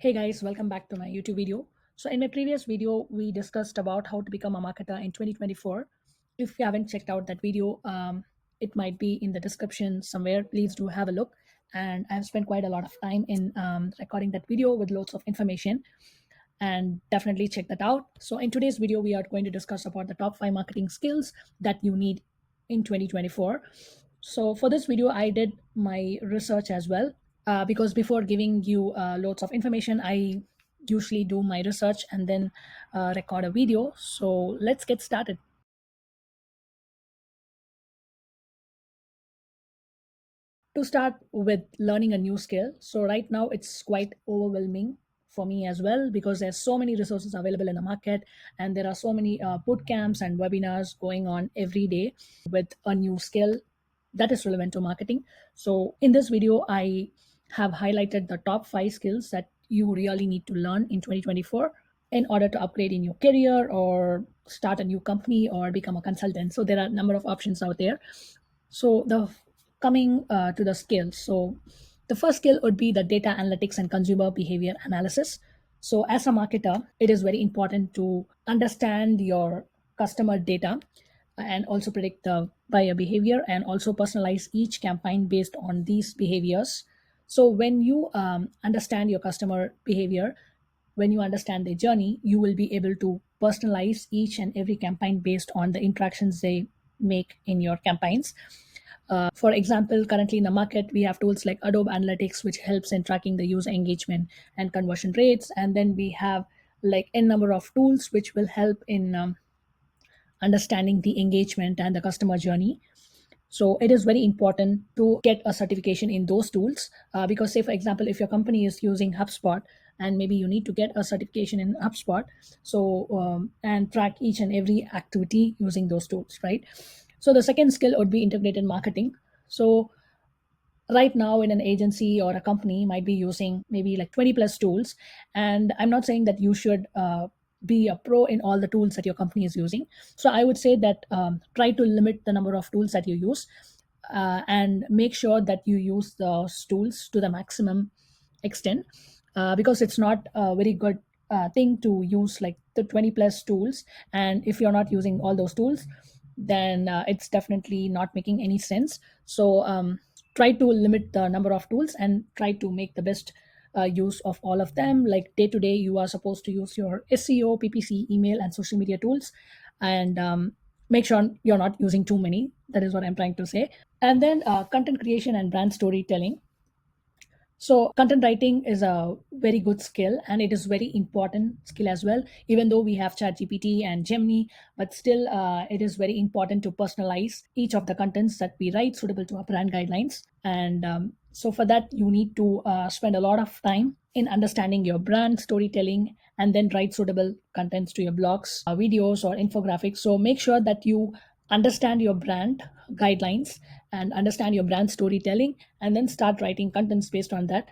Hey guys, welcome back to my YouTube video. So in my previous video, we discussed about how to become a marketer in 2024. If you haven't checked out that video, it might be in the description somewhere. Please do have a look. And I've spent quite a lot of time in recording that video with loads of information, and definitely check that out. So in today's video, we are going to discuss about the top 5 marketing skills that you need in 2024. So for this video, I did my research as well, because before giving you loads of information, I usually do my research and then record a video. So let's get started. To start with learning a new skill, so right now it's quite overwhelming for me as well, because there's so many resources available in the market, and there are so many boot camps and webinars going on every day with a new skill that is relevant to marketing. So in this video, I have highlighted the top 5 skills that you really need to learn in 2024 in order to upgrade in your career or start a new company or become a consultant. So there are a number of options out there. So the coming to the skills. So the first skill would be the data analytics and consumer behavior analysis. So as a marketer, it is very important to understand your customer data and also predict the buyer behavior and also personalize each campaign based on these behaviors. So when you understand your customer behavior, when you understand their journey, you will be able to personalize each and every campaign based on the interactions they make in your campaigns. For example, currently in the market, we have tools like Adobe Analytics, which helps in tracking the user engagement and conversion rates. And then we have like n number of tools which will help in understanding the engagement and the customer journey. So it is very important to get a certification in those tools, because say for example, if your company is using HubSpot, and maybe you need to get a certification in HubSpot, so and track each and every activity using those tools, right? So the second skill would be integrated marketing. So right now in an agency or a company might be using maybe like 20 plus tools, and I'm not saying that you should be a pro in all the tools that your company is using. So I would say that try to limit the number of tools that you use, and make sure that you use those tools to the maximum extent, because it's not a very good thing to use like the 20 plus tools, and if you're not using all those tools, then it's definitely not making any sense. So try to limit the number of tools and try to make the best use of all of them. Like day to day, you are supposed to use your SEO, PPC, email, and social media tools, and make sure you're not using too many. That is what I'm trying to say. And then content creation and brand storytelling. So content writing is a very good skill, and it is very important skill as well. Even though we have ChatGPT and Gemini, but still it is very important to personalize each of the contents that we write suitable to our brand guidelines. And so for that, you need to spend a lot of time in understanding your brand storytelling, and then write suitable contents to your blogs, videos, or infographics. So make sure that you understand your brand guidelines and understand your brand storytelling, and then start writing contents based on that.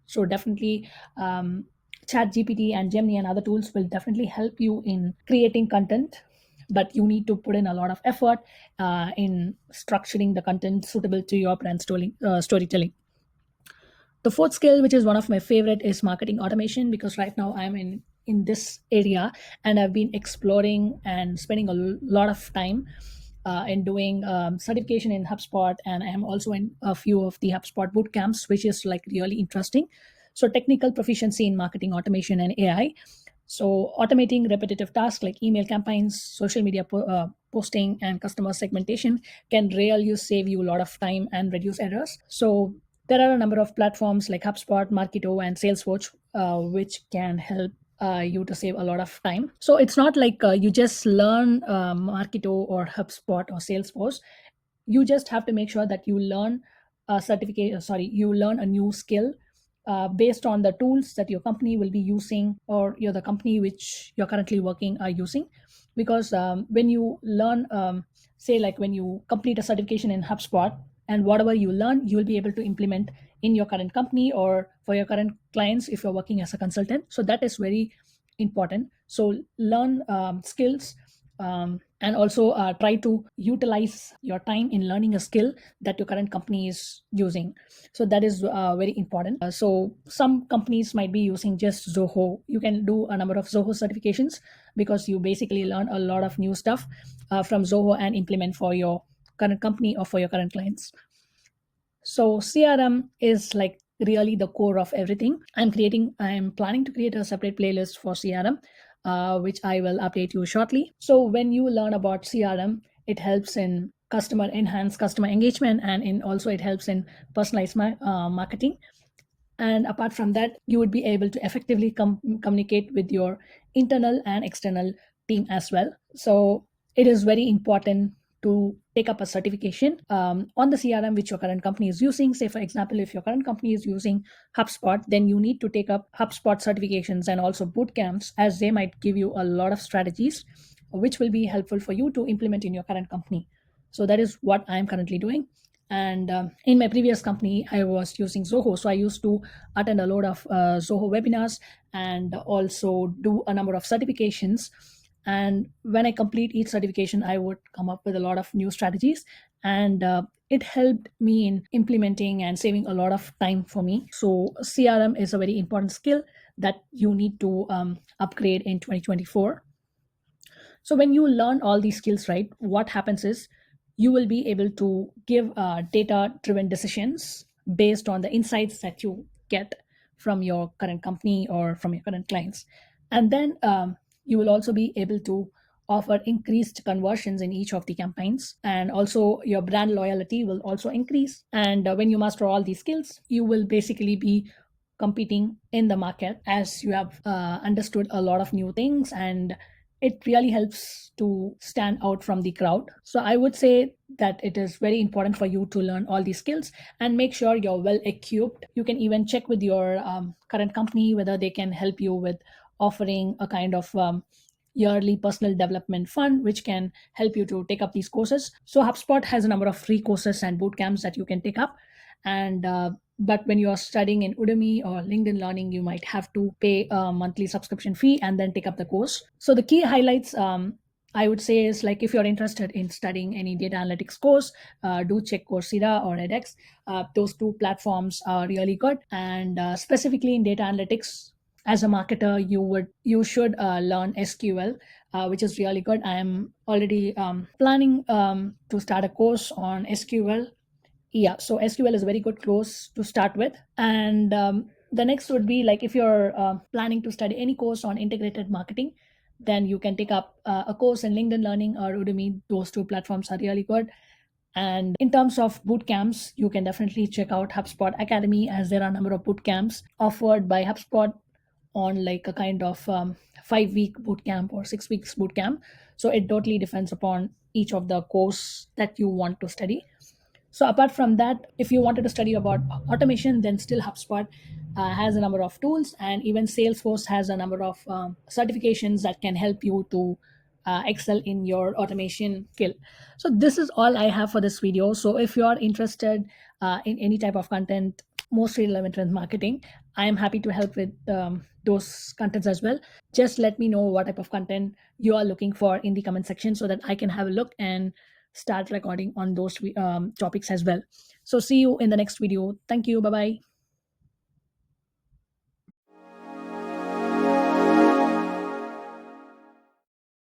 So definitely, chat gpt and Gemini and other tools will definitely help you in creating content, but you need to put in a lot of effort in structuring the content suitable to your brand storytelling. The fourth skill, which is one of my favorite, is marketing automation, because right now I'm in this area, and I've been exploring and spending a lot of time in doing certification in HubSpot, and I am also in a few of the HubSpot boot camps, which is like really interesting. So technical proficiency in marketing automation and AI. So automating repetitive tasks like email campaigns, social media posting, and customer segmentation can really save you a lot of time and reduce errors. So there are a number of platforms like HubSpot, Marketo, and Salesforce, which can help you to save a lot of time. So it's not like you just learn Marketo or HubSpot or Salesforce. You just have to make sure that you learn a certificate. Sorry, you learn a new skill based on the tools that your company will be using, or you're the company which you're currently working are using. Because when you learn, say like when you complete a certification in HubSpot, and whatever you learn, you will be able to implement in your current company or for your current clients if you're working as a consultant. So that is very important. So learn skills and also try to utilize your time in learning a skill that your current company is using. So that is very important. So some companies might be using just Zoho. You can do a number of Zoho certifications because you basically learn a lot of new stuff from Zoho and implement for your current company or for your current clients. So CRM is like really the core of everything. I'm planning to create a separate playlist for CRM, which I will update you shortly. So when you learn about CRM, it helps in enhance customer engagement, and in also it helps in personalized marketing. And apart from that, you would be able to effectively communicate with your internal and external team as well. So it is very important to take up a certification on the CRM which your current company is using. Say, for example, if your current company is using HubSpot, then you need to take up HubSpot certifications and also boot camps, as they might give you a lot of strategies which will be helpful for you to implement in your current company. So that is what I'm currently doing. And in my previous company, I was using Zoho. So I used to attend a lot of Zoho webinars and also do a number of certifications. And when I complete each certification, I would come up with a lot of new strategies. And it helped me in implementing and saving a lot of time for me. So CRM is a very important skill that you need to upgrade in 2024. So when you learn all these skills, right, what happens is you will be able to give data driven decisions based on the insights that you get from your current company or from your current clients. And then you will also be able to offer increased conversions in each of the campaigns, and also your brand loyalty will also increase. And when you master all these skills, you will basically be competing in the market, as you have understood a lot of new things, and it really helps to stand out from the crowd. So I would say that it is very important for you to learn all these skills and make sure you're well equipped. You can even check with your current company whether they can help you with offering a kind of yearly personal development fund which can help you to take up these courses. So HubSpot has a number of free courses and boot camps that you can take up. And but when you are studying in Udemy or LinkedIn Learning, you might have to pay a monthly subscription fee and then take up the course. So the key highlights, I would say, is like if you're interested in studying any data analytics course, do check Coursera or edX. Those two platforms are really good. And specifically in data analytics, as a marketer, you should learn SQL, which is really good. I am already planning to start a course on SQL. Yeah, so SQL is a very good course to start with. And the next would be like if you're planning to study any course on integrated marketing, then you can take up a course in LinkedIn Learning or Udemy. Those two platforms are really good. And in terms of boot camps, you can definitely check out HubSpot Academy, as there are a number of boot camps offered by HubSpot on like a kind of 5 week boot camp or 6 weeks boot camp. So it totally depends upon each of the course that you want to study. So apart from that, if you wanted to study about automation, then still HubSpot has a number of tools, and even Salesforce has a number of certifications that can help you to excel in your automation skill. So this is all I have for this video. So if you are interested in any type of content mostly relevant with marketing, I am happy to help with those contents as well. Just let me know what type of content you are looking for in the comment section so that I can have a look and start recording on those topics as well. So see you in the next video. Thank you. Bye bye.